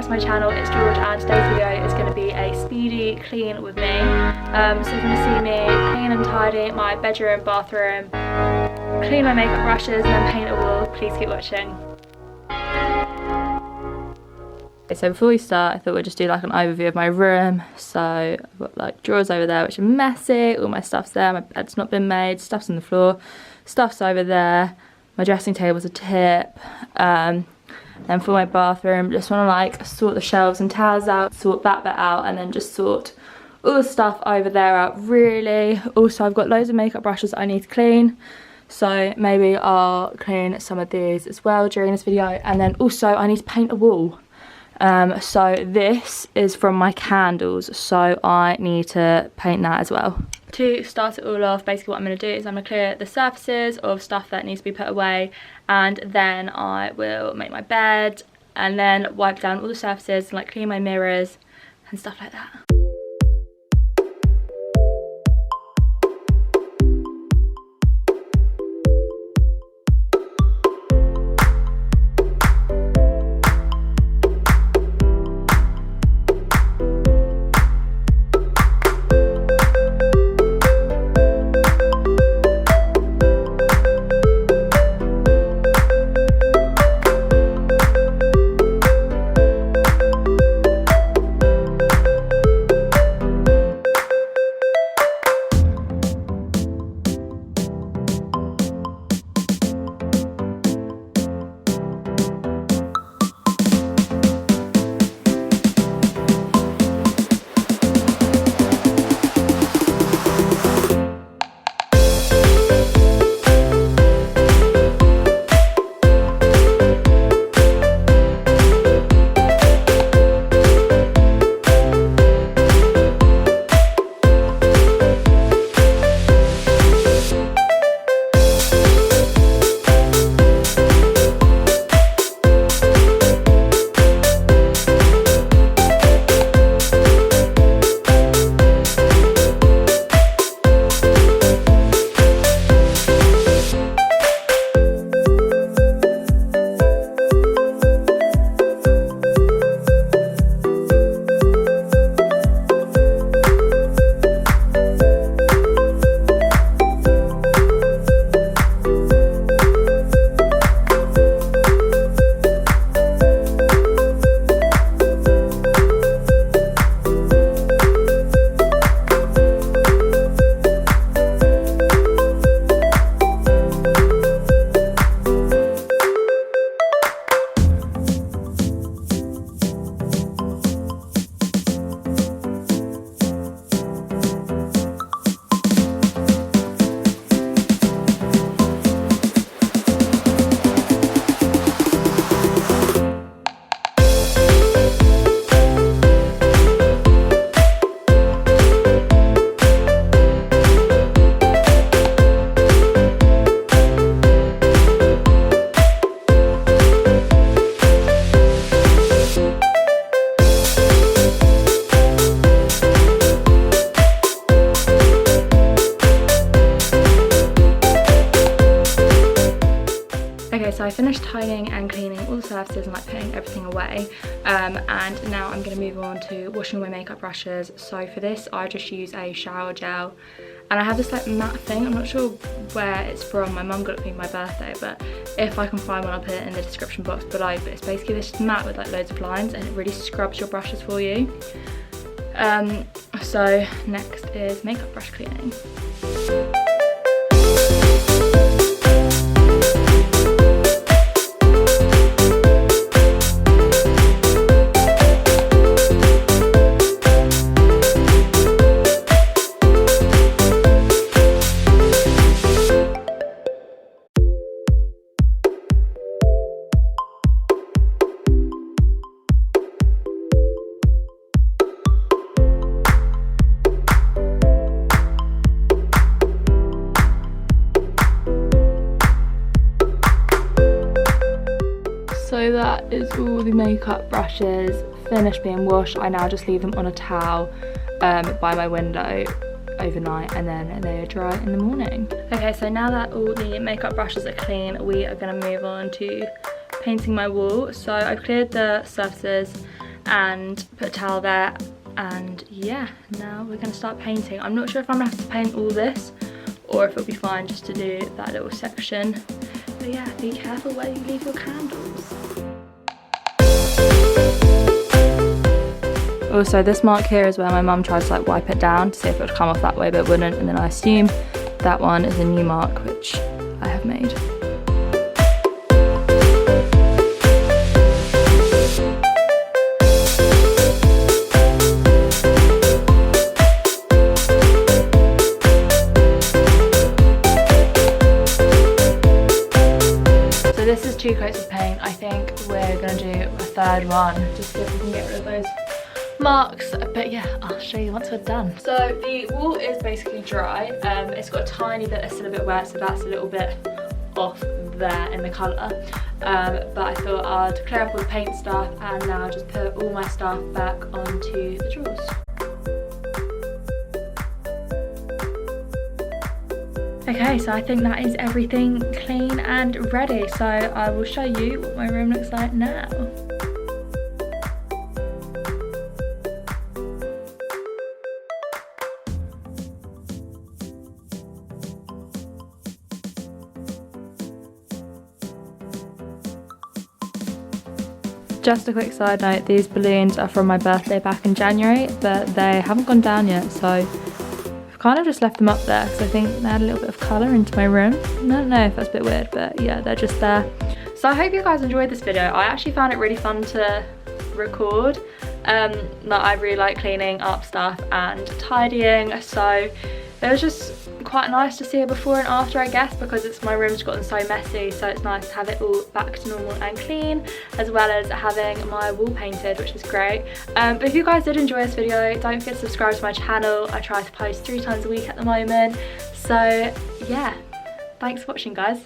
to my channel. It's George and today's video is going to be a speedy clean with me. So you're going to see me clean and tidy my bedroom, bathroom, clean my makeup brushes and then paint a wall. Please keep watching. So before we start, I thought we'd just do like an overview of my room. So I've got like drawers over there which are messy, all my stuff's there, my bed's not been made, stuff's on the floor, stuff's over there, my dressing table's a tip. Then for my bathroom, just want to like sort the shelves and towels out, sort that bit out, and then just sort all the stuff over there out really. Also I've got loads of makeup brushes that I need to clean. So maybe I'll clean some of these as well during this video. And then also I need to paint a wall. So this is from my candles, so I need to paint that as well. To start it all off, basically what I'm going to do is I'm going to clear the surfaces of stuff that needs to be put away, and then I will make my bed and then wipe down all the surfaces and like clean my mirrors and stuff like that. So I finished tidying and cleaning all the surfaces and like putting everything away, and now I'm going to move on to washing my makeup brushes. So for this I just use a shower gel, and I have this like matte thing. I'm not sure where it's from, my mum got it for me for my birthday, but if I can find one I'll put it in the description box below. But it's basically this matte with like loads of lines, and it really scrubs your brushes for you. So next is makeup brush cleaning. So that is all the makeup brushes finished being washed. I now just leave them on a towel by my window overnight, and then they are dry in the morning. Okay, so now that all the makeup brushes are clean, we are going to move on to painting my wall. So I've cleared the surfaces and put a towel there. And yeah, now we're going to start painting. I'm not sure if I'm going to have to paint all this or if it'll be fine just to do that little section. But yeah, be careful where you leave your candles. Also, this mark here is where my mum tried to like wipe it down to see if it would come off that way, but it wouldn't. And then I assume that one is a new mark, which I have made. So this is 2 coats of paint. I think we're gonna do a third one, just so we can get rid of those marks. But yeah, I'll show you once we're done. So the wall is basically dry. It's got a tiny bit that's still a bit wet, so that's a little bit off there in the colour. But I thought I'd clear up all the paint stuff and now just put all my stuff back onto the drawers. Okay, so I think that is everything clean and ready. So I will show you what my room looks like now. Just a quick side note, these balloons are from my birthday back in January, but they haven't gone down yet, so I've kind of just left them up there because I think they add a little bit of colour into my room. I don't know if that's a bit weird, but yeah, they're just there. So I hope you guys enjoyed this video. I actually found it really fun to record. I really like cleaning up stuff and tidying, so it was just quite nice to see it before and after, I guess, because my room's gotten so messy, so it's nice to have it all back to normal and clean, as well as having my wall painted, which is great. But if you guys did enjoy this video, don't forget to subscribe to my channel. I try to post 3 times a week at the moment, so yeah, thanks for watching, guys.